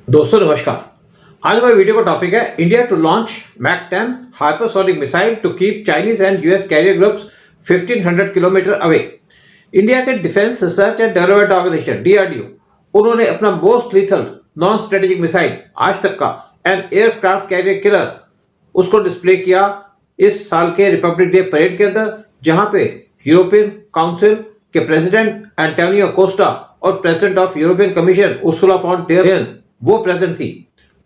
दोस्तों नमस्कार। आज हमारे वीडियो का टॉपिक है India to launch Mach 10 hypersonic missile to keep Chinese and US carrier groups 1500 kilometre away. India के defence research and development organisation DRDO उन्होंने अपना most lethal non strategic missile आज तक का एन एयरक्राफ्ट कैरियर किलर उसको display किया इस साल के रिपब्लिक डे परेड के अंदर, जहां पे यूरोपियन काउंसिल के प्रेसिडेंट एंटोनियो कोस्टा और president of European commission Ursula von der Leyen वो प्रेजेंट थी।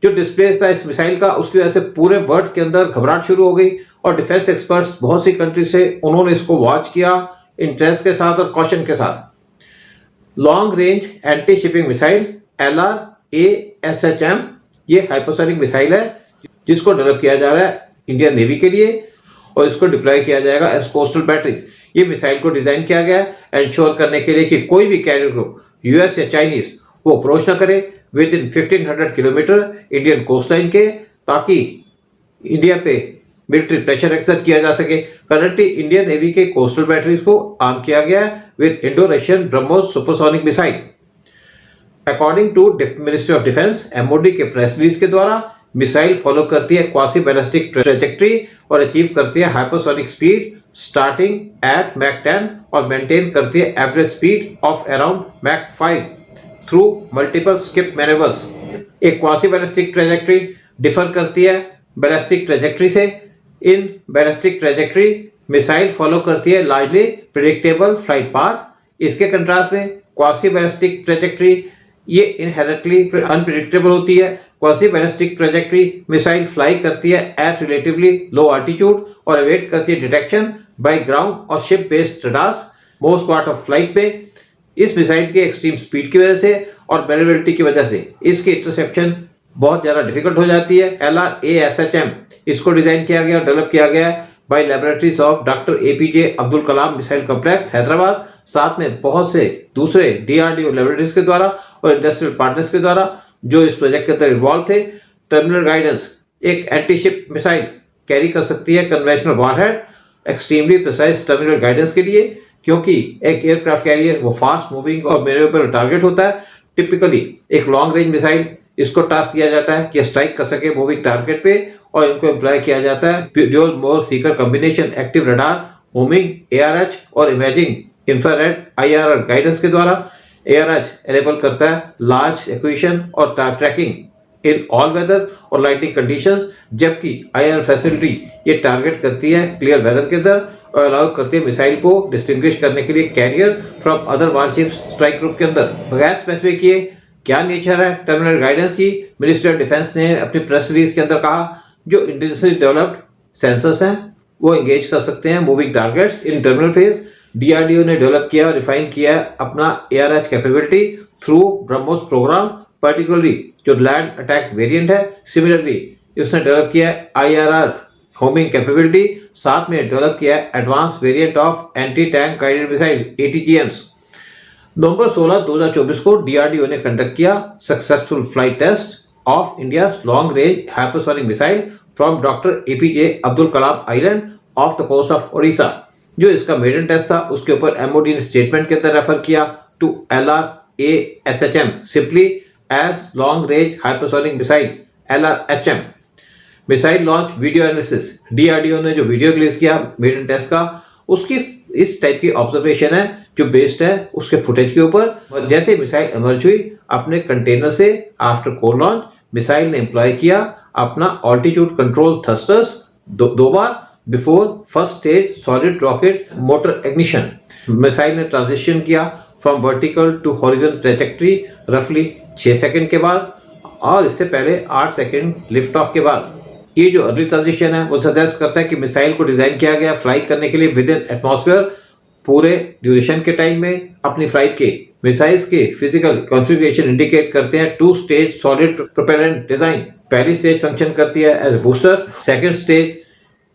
जो डिस्प्ले था इस मिसाइल का, उसकी वजह से पूरे वर्ल्ड के अंदर घबराहट शुरू हो गई और डिफेंस एक्सपर्ट्स बहुत सी कंट्री से उन्होंने इसको वॉच किया इंटरेस्ट के साथ और कॉशन के साथ। Long range anti shipping missile LRASHM ये हाइपरसोनिक मिसाइल है जिसको डेवलप किया जा रहा है इंडियन नेवी के लिए और इसको डिप्लॉय किया जाएगा एज कोस्टल बैटरीज। ये मिसाइल को डिजाइन किया गया है इंश्योर करने के लिए कि कोई भी कैरियर ग्रुप यूएस या चाइनीज वो अप्रोच ना करे within 1500 kilometre Indian coast line के, ताकि इंडिया पे मिलिट्री प्रेशर एक्सर्ट किया जा सके। करंटली इंडियन नेवी के कोस्टल बैटरीज को आर्म किया गया है with Indo Russian BrahMos supersonic missile. According to ministry of defence MOD के प्रेस रिलीज के द्वारा मिसाइल फॉलो करती है क्वासी बैलिस्टिक ट्रेजेक्ट्री और अचीव करती है hypersonic speed starting at Mach 10 और मेंटेन करती है average speed of around Mach 5 through multiple skip manoeuvres. एक क्वासी बैलिस्टिक ट्रेजेक्ट्री डिफर करती है बैलिस्टिक ट्रेजेक्ट्री से। इन बैलिस्टिक ट्रेजेक्ट्री मिसाइल फॉलो करती है लार्जली प्रेडिक्टेबल फ्लाइट पाथ। इसके कंट्रास्ट में क्वासी बैलिस्टिक ट्रेजेक्ट्री ये इनहेरेंटली अनप्रेडिक्टेबल होती है। Quasi ballistic trajectory missile fly करती है एट रिलेटिवली लो आल्टीट्यूड और अवेट करती है डिटेक्शन बाय ग्राउंड और ship based radars most part of flight पे। इस मिसाइल के एक्सट्रीम स्पीड की वजह से और वेरिएबिलिटी की वजह से इसकी इंटरसेप्शन बहुत ज़्यादा डिफिकल्ट हो जाती है। LRASHM इसको डिजाइन किया गया और डेवलप किया गया by laboratories of doctor APJ Abdul Kalam missile complex Hyderabad, साथ में बहुत से दूसरे DRDO लैबोरेटरीज के द्वारा और इंडस्ट्रियल पार्टनर्स के द्वारा जो इस प्रोजेक्ट के अंदर इन्वॉल्व थे। टर्मिनल गाइडेंस एक एंटी शिप मिसाइल कैरी कर सकती है conventional warhead extremely precise terminal guidance के लिए, क्योंकि एक एयरक्राफ्ट कैरियर वो फास्ट मूविंग और मैनेवरेबल टारगेट होता है। टिपिकली एक लॉन्ग रेंज मिसाइल इसको टास्क दिया जाता है कि स्ट्राइक कर सके मूविंग टारगेट पे और इनको एम्प्लॉय किया जाता है dual mode seeker combination active radar homing ARH और इमेजिंग इंफ्रारेड IRR गाइडेंस के द्वारा। ARH एनेबल करता है लार्ज एक्विजिशन और ट्रैकिंग इन ऑल वेदर और लाइटिंग कंडीशंस, जबकि IRR फैसिलिटी ये टारगेट करती है क्लियर वेदर के अंदर और अलाउ करती है मिसाइल को डिस्टिंग्विश करने के लिए carrier from other warships strike group के अंदर। बगैर स्पेसिफिक किए क्या नेचर है टर्मिनल गाइडेंस की, मिनिस्ट्री ऑफ डिफेंस ने अपनी प्रेस रिलीज के अंदर कहा जो इंडिजिनसली डेवलप्ड सेंसर्स हैं वो एंगेज कर सकते हैं moving targets in terminal phase. DRDO ने डेवलप किया और रिफाइन किया अपना ARH capability through BrahMos programme, particularly जो लैंड अटैक वेरिएंट है। सिमिलरली उसने डेवलप किया IRR होमिंग कैपेबिलिटी, साथ में डेवलप किया advance variant of anti tank guided missile ATGMs। November 16, 2024 को DRDO ने कंडक्ट किया successful flight test of India long range hypersonic missile from doctor APJ Abdul Kalam island of the coast of Odisha. जो इसका maiden test था उसके ऊपर MOD ने statement के अंदर रेफर किया to LRASHM simply as long range hypersonic missile LRHM। Missile launch video analysis DRDO ने जो वीडियो रिलीज किया मेडन टेस्ट का, उसकी इस टाइप की ऑब्जर्वेशन है जो बेस्ड है उसके फुटेज के ऊपर। जैसे मिसाइल इमर्ज हुई अपने कंटेनर से आफ्टर कोर लॉन्च, मिसाइल ने एम्प्लॉय किया अपना ऑल्टीट्यूड कंट्रोल थ्रस्टर्स दो बार before first stage solid rocket motor ignition. Missile ने ट्रांजिशन किया from vertical to horizontal trajectory रफली 6 सेकंड के बाद और इससे पहले 8 सेकंड लिफ्ट ऑफ के बाद। ये जो अर्ली ट्रांजिशन है वो सजेस्ट करता है कि मिसाइल को डिजाइन किया गया फ्लाई करने के लिए विद इन एटमॉस्फेयर पूरे ड्यूरेशन के टाइम में अपनी फ्लाइट के। मिसाइल्स के फिजिकल कॉन्फ़िगरेशन इंडिकेट करते हैं 2 स्टेज सॉलिड प्रोपेलेंट डिजाइन। पहली स्टेज फंक्शन करती है एज बूस्टर, सेकंड स्टेज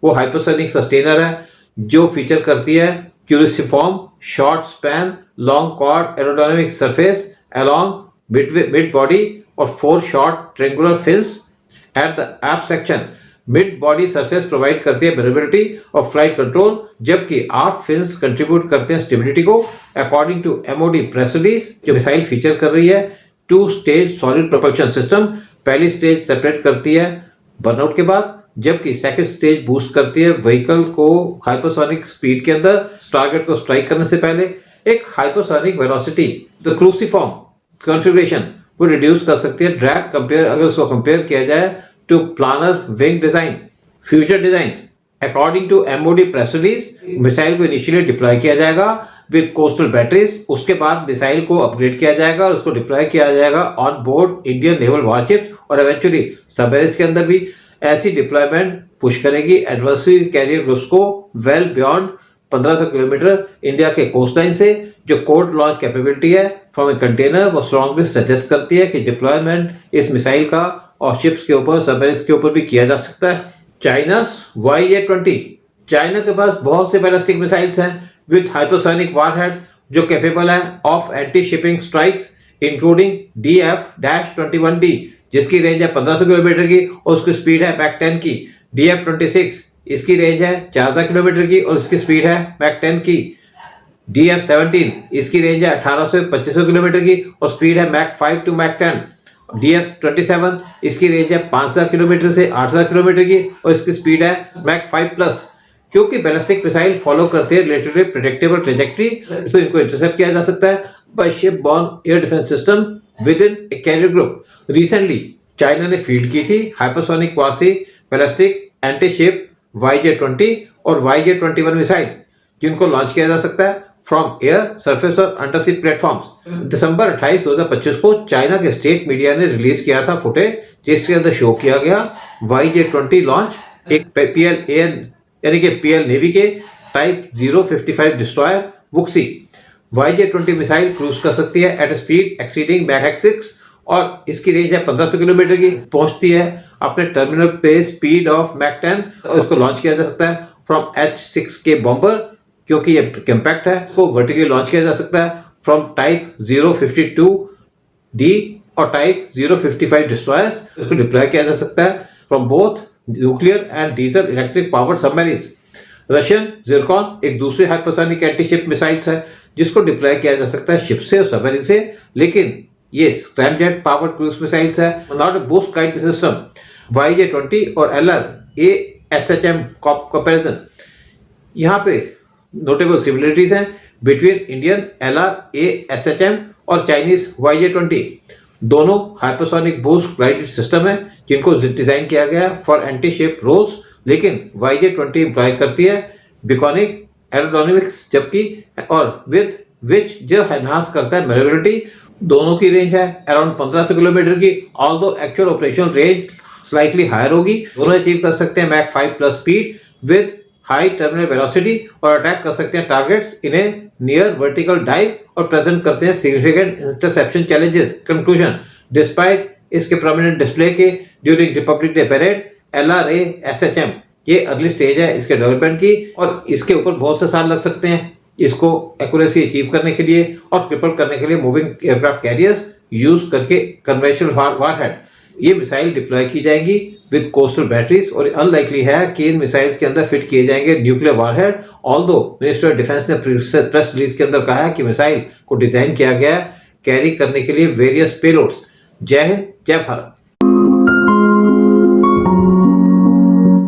वो हाइपरसोनिक सस्टेनर है जो फीचर करती है cruciform short span long chord aerodynamic surface along mid body और 4 short triangular fins at the aft section. Mid body surface provide करती है वेरिएबिलिटी और फ्लाइट कंट्रोल, जबकि 8 फिन्स कंट्रीब्यूट करते हैं स्टेबिलिटी को। According to MOD press release जो missile feature कर रही है two stage solid propulsion system. पहली स्टेज सेपरेट करती है बर्नआउट के बाद, जबकि सेकंड स्टेज बूस्ट करती है व्हीकल को हाइपरसोनिक स्पीड के अंदर टारगेट को स्ट्राइक करने से पहले। एक hypersonic velocity the cruciform configuration वो रिड्यूस कर सकती है ड्रैग कंपेयर, अगर उसको कंपेयर किया जाए to planar wing design future design. According to MOD press release, missile को इनिशियली डिप्लॉय किया जाएगा विद कोस्टल बैटरीज, उसके बाद मिसाइल को अपग्रेड किया जाएगा और उसको डिप्लॉय किया जाएगा on board Indian naval warships और इवेंचुअली सबमरीन्स के अंदर भी। ऐसी डिप्लॉयमेंट पुश करेगी एडवर्सरी कैरियर ग्रुप्स को वेल बियॉन्ड 1500 किलोमीटर इंडिया के कोस्ट लाइन से। जो कोड लॉन्च कैपेबिलिटी है फ्रॉम ए कंटेनर वो स्ट्रॉन्गली सजेस्ट करती है कि डिप्लॉयमेंट इस मिसाइल का और शिप्स के ऊपर सबमरीन्स के ऊपर भी किया जा सकता है। चाइना YA-20, चाइना के पास बहुत से बैलिस्टिक मिसाइल्स हैं विद हाइपरसोनिक वारहेड्स जो कैपेबल है of anti shipping strikes including DF-21D जिसकी रेंज है 1500 किलोमीटर की और उसकी स्पीड है मैक 10 की। DF-26 इसकी रेंज है 4000 किलोमीटर की और उसकी स्पीड है मैक 10 की। DF-17 इसकी रेंज है 1800 से 2500 किलोमीटर की और स्पीड है मैक 5 टू मैक 10। DF-27 इसकी रेंज है 5000 किलोमीटर से 8000 किलोमीटर की और इसकी स्पीड है मैक 5+। क्योंकि बैलिस्टिक मिसाइल फॉलो करते हैं रिलेटिवली प्रेडिक्टेबल ट्रेजेक्टरी, तो इनको इंटरसेप्ट किया जा सकता है by ship borne air defence system within a carrier group. Recently China ने फील्ड की थी hypersonic quasi ballistic anti ship YJ-20 और YJ-21 मिसाइल जिनको लॉन्च किया जा सकता है फ्रॉम एयर, सरफेस और अंडरसी प्लेटफॉर्म्स। दिसंबर 28, 2025 को चाइना के स्टेट मीडिया ने रिलीज किया था फुटेज जिसके अंदर शो किया गया YJ-20 लॉन्च एक PLAN यानी कि PL नेवी के type 055 destroyer Wuxi. YJ-20 missile cruise कर सकती है एट स्पीड एक्सीडिंग मैक 6 और इसकी रेंज है 1500 किलोमीटर की, पहुंचती है अपने टर्मिनल पे स्पीड ऑफ मैक 10 और इसको लॉन्च किया जा सकता है फ्रॉम H-6 के बॉम्बर क्योंकि ये कम्पैक्ट है, को वर्टिकली लॉन्च किया जा सकता है फ्रॉम टाइप 052D और टाइप 055 डिस्ट्रॉयर्स। इसको डिप्लॉय किया जा सकता है from both nuclear and diesel electric powered submarines. Russian Zircon एक दूसरी हाइपरसोनिक एंटी शिप मिसाइल्स है जिसको डिप्लॉय किया जा सकता है शिप से और सबमरीन से, लेकिन ये स्क्रैमजेट पावर्ड क्रूज मिसाइल्स है, not a boost guide system. YJ-20 और LRA-SHM कंपैरिजन, यहाँ पे नोटेबल सिमिलरिटीज हैं बिटवीन इंडियन LRA-SHM और चाइनीज YJ-20। दोनों हाइपरसोनिक बूस्ट गाइडेड सिस्टम है जिनको डिजाइन किया गया फॉर एंटी शिप रोल्स, लेकिन YJ-20 एम्प्लॉय करती है बिकॉनिक एरोडायनेमिक्स जबकि और विद विच जो एनहांस करता है मैनेवरेबिलिटी। दोनों की रेंज है अराउंड 1500 किलोमीटर की, although actual operational range slightly higher होगी। दोनों अचीव कर सकते हैं Mach 5+ speed with high terminal velocity और अटैक कर सकते हैं targets in a near vertical dive और प्रेजेंट करते हैं significant interception challenges. Conclusion, despite इसके प्रोमिनेंट डिस्प्ले के during Republic Day parade, LRA-SHM ये अर्ली स्टेज है इसके डेवलपमेंट की और इसके ऊपर बहुत से साल लग सकते हैं इसको एक्यूरेसी अचीव करने के लिए और प्रिपेयर करने के लिए मूविंग एयरक्राफ्ट कैरियर्स यूज करके कन्वेंशनल वारहेड ये मिसाइल डिप्लॉय की जाएंगी विद कोस्टल बैटरीज और अनलाइकली है कि इन मिसाइल के अंदर फिट किए जाएंगे nuclear warhead. Although minister of defence ने प्रेस रिलीज के अंदर कहा है कि मिसाइल को डिजाइन किया गया कैरी करने के लिए वेरियस पेलोड्स। जय हिंद, जय भारत।